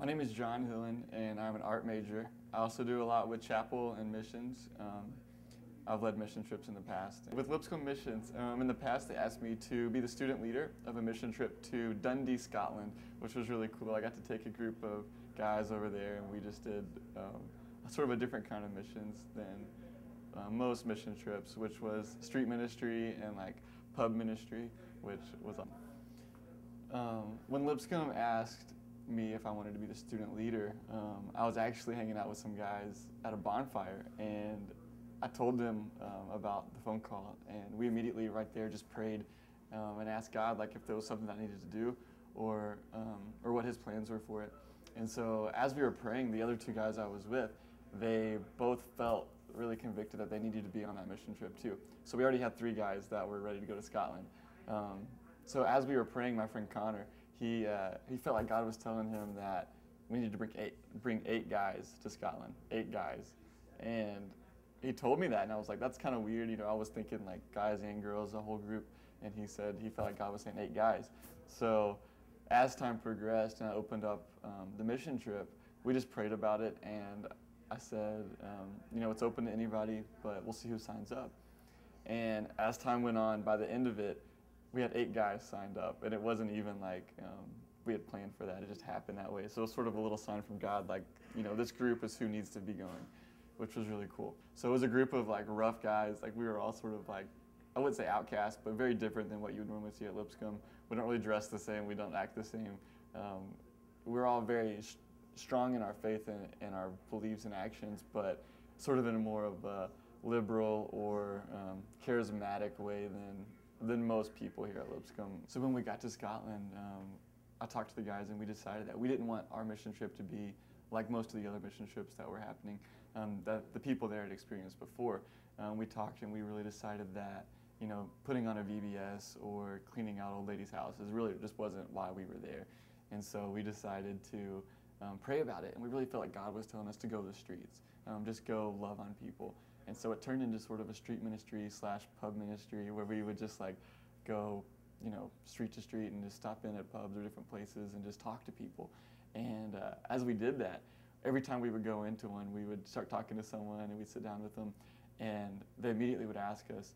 My name is John Hillen, and I'm an art major. I also do a lot with chapel and missions. I've led mission trips in the past. With Lipscomb Missions, in the past they asked me to be the student leader of a mission trip to Dundee, Scotland, which was really cool. I got to take a group of guys over there, and we just did sort of a different kind of missions than most mission trips, which was street ministry and like pub ministry, which was when Lipscomb asked me if I wanted to be the student leader, I was actually hanging out with some guys at a bonfire, and I told them about the phone call, and we immediately right there just prayed and asked God like if there was something that I needed to do or what His plans were for it. And so as we were praying, the other two guys I was with, they both felt really convicted that they needed to be on that mission trip too. So we already had 3 guys that were ready to go to Scotland. So as we were praying, my friend Connor, he felt like God was telling him that we needed to bring 8 guys to Scotland, 8 guys. And he told me that, and I was like, that's kind of weird. You know, I was thinking like guys and girls, a whole group. And he said he felt like God was saying 8 guys. So as time progressed and I opened up the mission trip, we just prayed about it, and I said, you know, it's open to anybody, but we'll see who signs up. And as time went on, by the end of it, we had 8 guys signed up, and it wasn't even like we had planned for that. It just happened that way. So it was sort of a little sign from God, like, you know, this group is who needs to be going, which was really cool. So it was a group of like rough guys. Like we were all sort of like, I wouldn't say outcasts, but very different than what you would normally see at Lipscomb. We don't really dress the same. We don't act the same. We're all very strong in our faith and our beliefs and actions, but sort of in a more of a liberal or charismatic way than most people here at Lipscomb. So when we got to Scotland, I talked to the guys, and we decided that we didn't want our mission trip to be like most of the other mission trips that were happening, that the people there had experienced before. We talked, and we really decided that, you know, putting on a VBS or cleaning out old ladies' houses really just wasn't why we were there. And so we decided to pray about it, and we really felt like God was telling us to go to the streets, just go love on people. And so it turned into sort of a street ministry / pub ministry where we would just like go, you know, street to street and just stop in at pubs or different places and just talk to people. And as we did that, every time we would go into one, we would start talking to someone, and we'd sit down with them, and they immediately would ask us,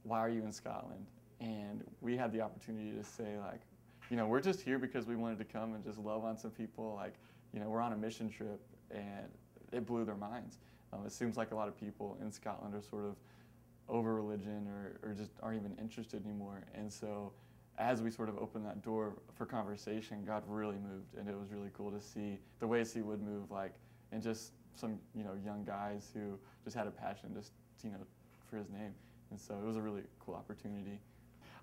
why are you in Scotland? And we had the opportunity to say like, you know, we're just here because we wanted to come and just love on some people. Like, you know, we're on a mission trip, and it blew their minds. It seems like a lot of people in Scotland are sort of over religion or just aren't even interested anymore. And so as we sort of opened that door for conversation, God really moved, and it was really cool to see the ways He would move, like, and just some, you know, young guys who just had a passion just, you know, for His name. And so it was a really cool opportunity.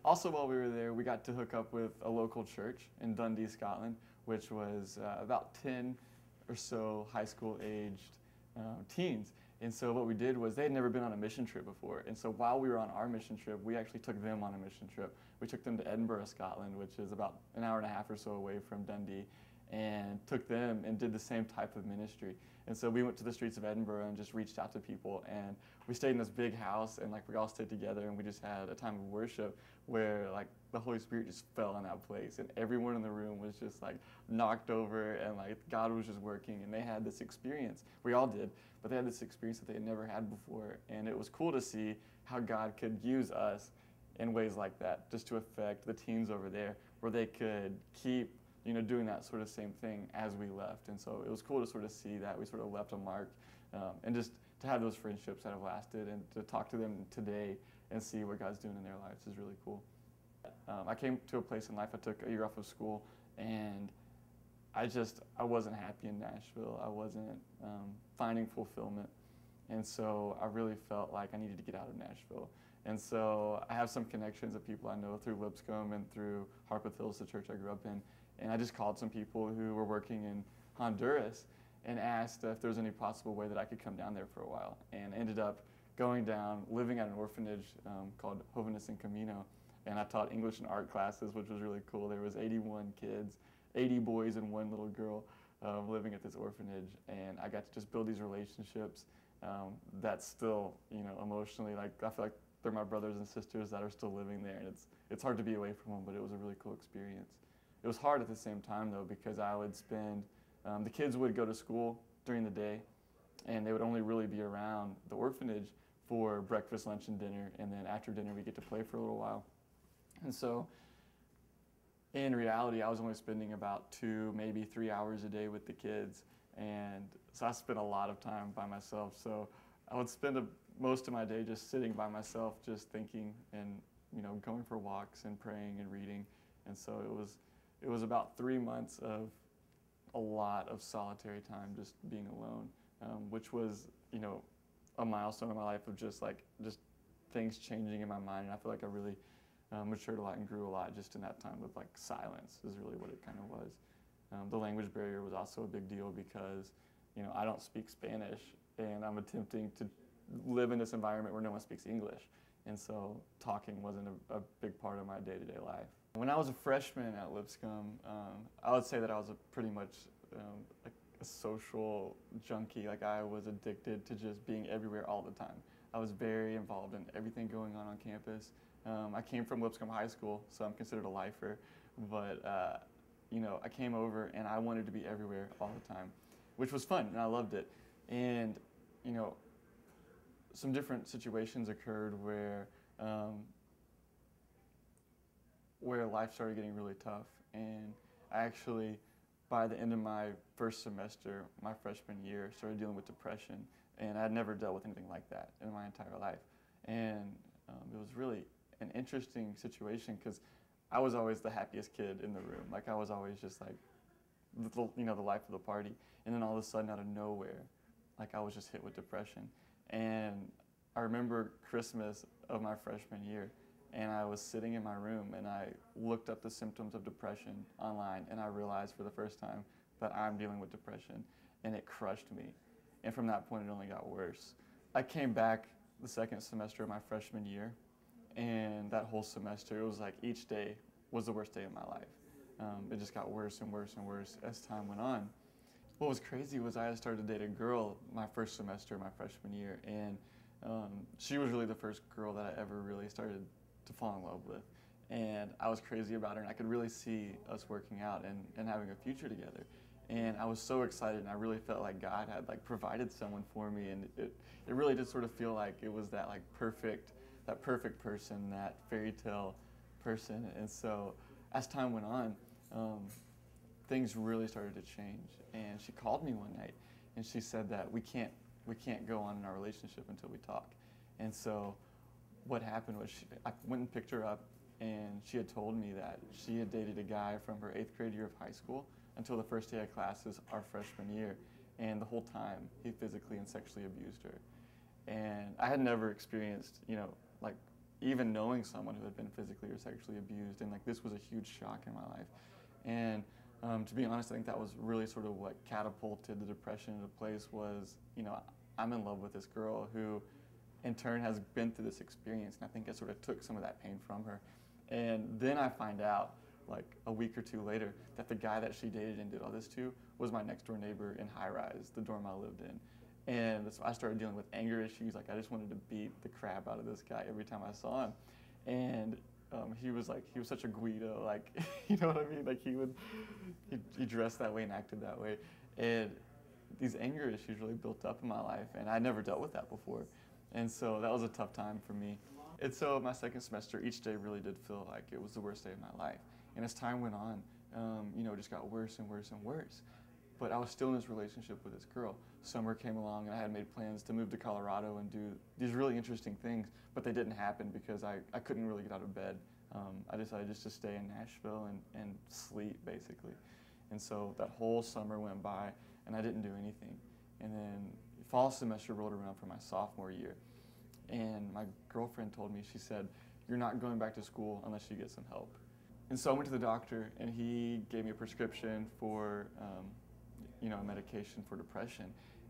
Also, while we were there, we got to hook up with a local church in Dundee, Scotland, which was about 10 or so high school aged teens. And so what we did was they had never been on a mission trip before. And so while we were on our mission trip, we actually took them on a mission trip. We took them to Edinburgh, Scotland, which is about an hour and a half or so away from Dundee, and took them and did the same type of ministry. And so we went to the streets of Edinburgh and just reached out to people, and we stayed in this big house, and like we all stayed together, and we just had a time of worship where like the Holy Spirit just fell in that place, and everyone in the room was just like knocked over, and like God was just working, and they had this experience. We all did, but they had this experience that they had never had before, and it was cool to see how God could use us in ways like that just to affect the teens over there, where they could keep, you know, doing that sort of same thing as we left. And so it was cool to sort of see that we sort of left a mark, and just to have those friendships that have lasted, and to talk to them today and see what God's doing in their lives is really cool. I came to a place in life, I took a year off of school, and I wasn't happy in Nashville. I wasn't finding fulfillment. And so I really felt like I needed to get out of Nashville. And so I have some connections of people I know through Lipscomb and through Harpeth Hills, the church I grew up in. And I just called some people who were working in Honduras and asked if there was any possible way that I could come down there for a while. And ended up going down, living at an orphanage called Jovenes en Camino. And I taught English and art classes, which was really cool. There was 81 kids, 80 boys and 1 little girl living at this orphanage. And I got to just build these relationships that still, you know, emotionally, like I feel like they're my brothers and sisters that are still living there. And it's hard to be away from them, but it was a really cool experience. It was hard at the same time, though, because I would spend The kids would go to school during the day, and they would only really be around the orphanage for breakfast, lunch, and dinner, and then after dinner we get to play for a little while. And so in reality, I was only spending about 2, maybe 3 hours a day with the kids, and so I spent a lot of time by myself. So I would spend most of my day just sitting by myself, just thinking and going for walks and praying and reading. And so it was about 3 months of a lot of solitary time, just being alone, which was a milestone in my life of just things changing in my mind. And I feel like I really matured a lot and grew a lot just in that time of silence is really what it kind of was. The language barrier was also a big deal because I don't speak Spanish, and I'm attempting to live in this environment where no one speaks English, and so talking wasn't a big part of my day-to-day life. When I was a freshman at Lipscomb, I would say that I was pretty much a social junkie. I was addicted to just being everywhere all the time. I was very involved in everything going on campus. I came from Lipscomb High School, so I'm considered a lifer, but I came over and I wanted to be everywhere all the time, which was fun, and I loved it. And some different situations occurred where life started getting really tough, and I actually, by the end of my first semester, my freshman year, started dealing with depression, and I'd never dealt with anything like that in my entire life. And it was really an interesting situation because I was always the happiest kid in the room. I was always just the life of the party. And then all of a sudden, out of nowhere, I was just hit with depression. And I remember Christmas of my freshman year, and I was sitting in my room and I looked up the symptoms of depression online, and I realized for the first time that I'm dealing with depression, and it crushed me. And from that point, it only got worse. I came back the second semester of my freshman year, and that whole semester, it was each day was the worst day of my life. It just got worse and worse and worse as time went on. What was crazy was I had started to date a girl my first semester, my freshman year, and she was really the first girl that I ever really started to fall in love with. And I was crazy about her, and I could really see us working out and having a future together. And I was so excited, and I really felt like God had provided someone for me, and it really did sort of feel like it was that perfect person, that fairy tale person. And so as time went on, things really started to change. And she called me one night, and she said that we can't go on in our relationship until we talk. And so what happened was I went and picked her up, and she had told me that she had dated a guy from her 8th grade year of high school until the first day of classes our freshman year. And the whole time, he physically and sexually abused her. And I had never experienced, even knowing someone who had been physically or sexually abused, and this was a huge shock in my life. And to be honest, I think that was really sort of what catapulted the depression into place was, I'm in love with this girl who in turn has been through this experience, and I think it sort of took some of that pain from her. And then I find out, a week or two later, that the guy that she dated and did all this to was my next door neighbor in high rise, the dorm I lived in. And so I started dealing with anger issues. I just wanted to beat the crap out of this guy every time I saw him. And he was such a Guido, you know what I mean? He dressed that way and acted that way. And these anger issues really built up in my life, and I never dealt with that before. And so that was a tough time for me. And so my second semester, each day really did feel like it was the worst day of my life. And as time went on, it just got worse and worse and worse. But I was still in this relationship with this girl. Summer came along, and I had made plans to move to Colorado and do these really interesting things, but they didn't happen because I couldn't really get out of bed. I decided just to stay in Nashville and sleep, basically. And so that whole summer went by, and I didn't do anything. And then fall semester rolled around for my sophomore year, and my girlfriend told me, she said, "You're not going back to school unless you get some help." And so I went to the doctor, and he gave me a prescription for a medication for depression.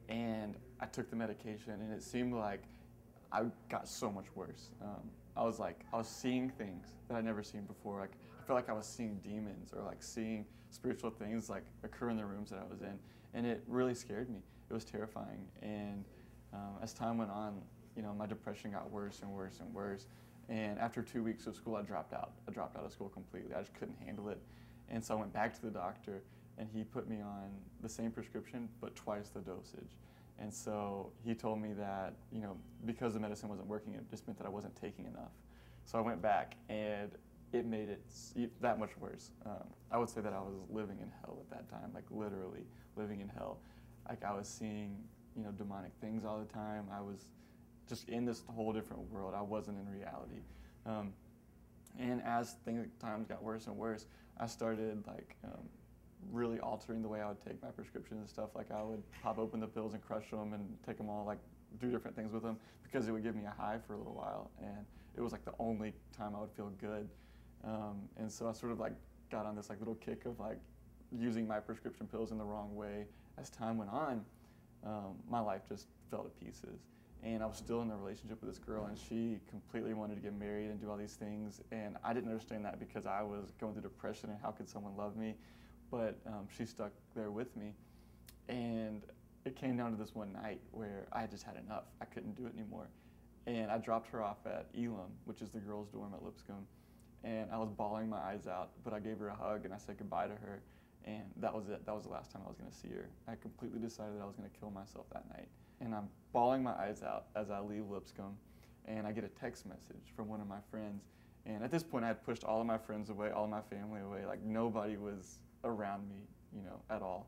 And I took the medication, and it seemed like I got so much worse. I was seeing things that I'd never seen before. I felt like I was seeing demons, or seeing spiritual things occur in the rooms that I was in. And it really scared me. It was terrifying. And as time went on, my depression got worse and worse and worse. And after 2 weeks of school, I dropped out. I dropped out of school completely. I just couldn't handle it. And so I went back to the doctor, and he put me on the same prescription but twice the dosage. And so he told me that, you know, because the medicine wasn't working, it just meant that I wasn't taking enough. So I went back, and it made it that much worse. I would say that I was living in hell at that time, like literally living in hell. Like I was seeing, you know, demonic things all the time. I was just in this whole different world. I wasn't in reality. And as times got worse and worse, I started like really altering the way I would take my prescriptions and stuff. Like I would pop open the pills and crush them and take them all, like do different things with them, because it would give me a high for a little while, and it was like the only time I would feel good. And so I sort of like got on this like little kick of like using my prescription pills in the wrong way. As time went on, my life just fell to pieces. And I was still in a relationship with this girl, and she completely wanted to get married and do all these things. And I didn't understand that because I was going through depression, and how could someone love me? But she stuck there with me. And it came down to this one night where I just had enough. I couldn't do it anymore. And I dropped her off at Elam, which is the girls' dorm at Lipscomb. And I was bawling my eyes out, but I gave her a hug and I said goodbye to her. And that was it. That was the last time I was going to see her. I completely decided that I was going to kill myself that night. And I'm bawling my eyes out as I leave Lipscomb, and I get a text message from one of my friends. And at this point, I had pushed all of my friends away, all of my family away. Like nobody was around me, you know, at all.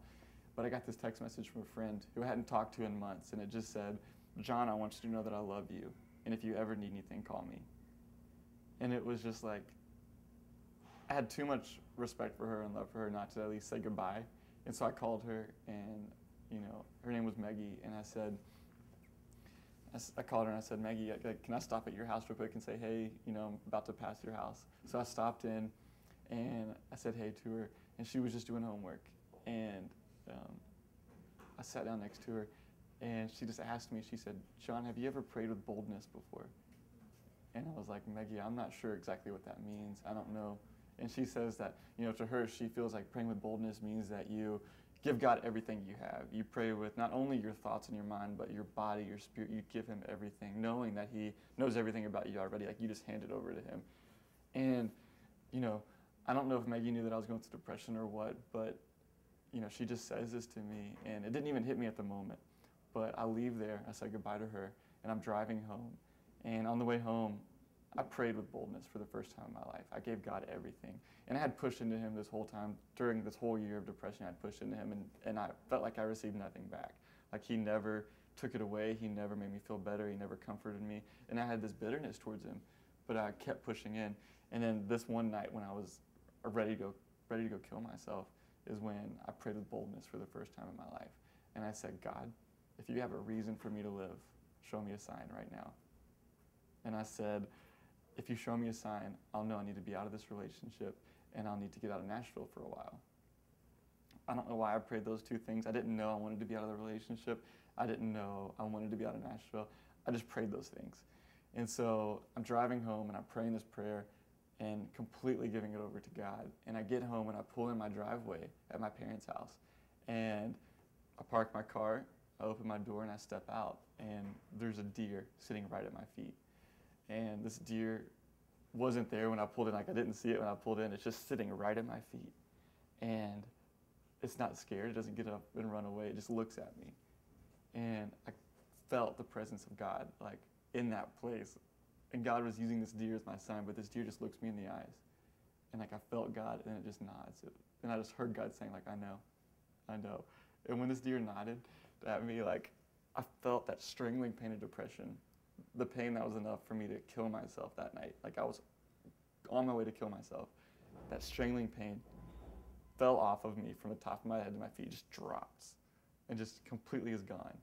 But I got this text message from a friend who I hadn't talked to in months, and it just said, "John, I want you to know that I love you, and if you ever need anything, call me." And it was just like, I had too much respect for her and love for her not to at least say goodbye. And so I called her, and you know, her name was Maggie, and I called her and I said, "Maggie, can I stop at your house real quick and say, hey, you know, I'm about to pass your house?" So I stopped in, and I said hey to her, and she was just doing homework. And I sat down next to her, and she just asked me, she said, "John, have you ever prayed with boldness before?" And I was like, "Maggie, I'm not sure exactly what that means. I don't know." And she says that, you know, to her, she feels like praying with boldness means that you give God everything you have. You pray with not only your thoughts in your mind, but your body, your spirit. You give him everything, knowing that he knows everything about you already. Like you just hand it over to him. And, you know, I don't know if Maggie knew that I was going through depression or what, but, you know, she just says this to me, and it didn't even hit me at the moment. But I leave there, I say goodbye to her, and I'm driving home. And on the way home, I prayed with boldness for the first time in my life. I gave God everything. And I had pushed into him this whole time. During this whole year of depression, I had pushed into him, and I felt like I received nothing back. Like he never took it away. He never made me feel better. He never comforted me. And I had this bitterness towards him, but I kept pushing in. And then this one night when I was ready to go kill myself is when I prayed with boldness for the first time in my life. And I said, "God, if you have a reason for me to live, show me a sign right now." And I said, "If you show me a sign, I'll know I need to be out of this relationship, and I'll need to get out of Nashville for a while." I don't know why I prayed those two things. I didn't know I wanted to be out of the relationship. I didn't know I wanted to be out of Nashville. I just prayed those things. And so I'm driving home, and I'm praying this prayer and completely giving it over to God. And I get home, and I pull in my driveway at my parents' house. And I park my car, I open my door, and I step out. And there's a deer sitting right at my feet. And this deer wasn't there when I pulled in. Like I didn't see it when I pulled in. It's just sitting right at my feet. And it's not scared. It doesn't get up and run away. It just looks at me. And I felt the presence of God like in that place. And God was using this deer as my sign, but this deer just looks me in the eyes. And like I felt God, and it just nods. And I just heard God saying like, I know. And when this deer nodded at me, like I felt that strangling pain of depression. The pain that was enough for me to kill myself that night. Like I was on my way to kill myself. That strangling pain fell off of me from the top of my head to my feet, just drops, and just completely is gone.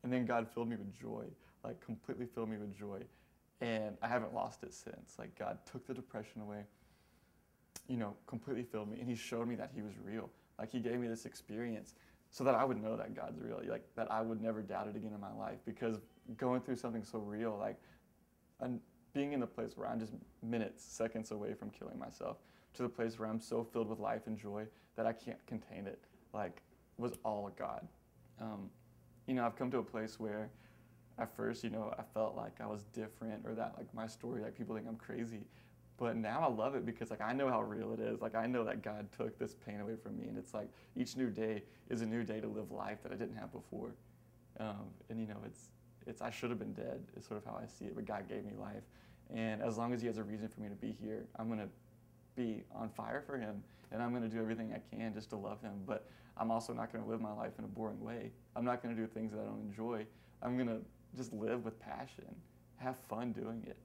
And then God filled me with joy, like completely filled me with joy. And I haven't lost it since. Like God took the depression away, you know, completely filled me, and he showed me that he was real. Like he gave me this experience so that I would know that God's real, like that I would never doubt it again in my life. Because going through something so real, like I'm being in the place where I'm just minutes, seconds away from killing myself, to the place where I'm so filled with life and joy that I can't contain it, like was all God. You know, I've come to a place where at first, you know, I felt like I was different, or that like my story, like people think I'm crazy. But now I love it because like I know how real it is. Like I know that God took this pain away from me, and it's like each new day is a new day to live life that I didn't have before. And you know, it's I should have been dead is sort of how I see it, but God gave me life. And as long as He has a reason for me to be here, I'm gonna be on fire for Him, and I'm gonna do everything I can just to love Him. But I'm also not gonna live my life in a boring way. I'm not gonna do things that I don't enjoy. I'm gonna just live with passion, have fun doing it.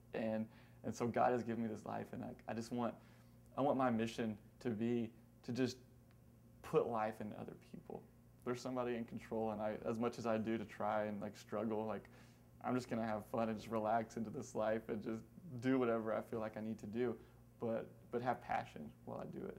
And so God has given me this life, and I want my mission to be to just put life into other people. There's somebody in control, and as much as I do to try and like struggle, like I'm just gonna have fun and just relax into this life and just do whatever I feel like I need to do, but have passion while I do it.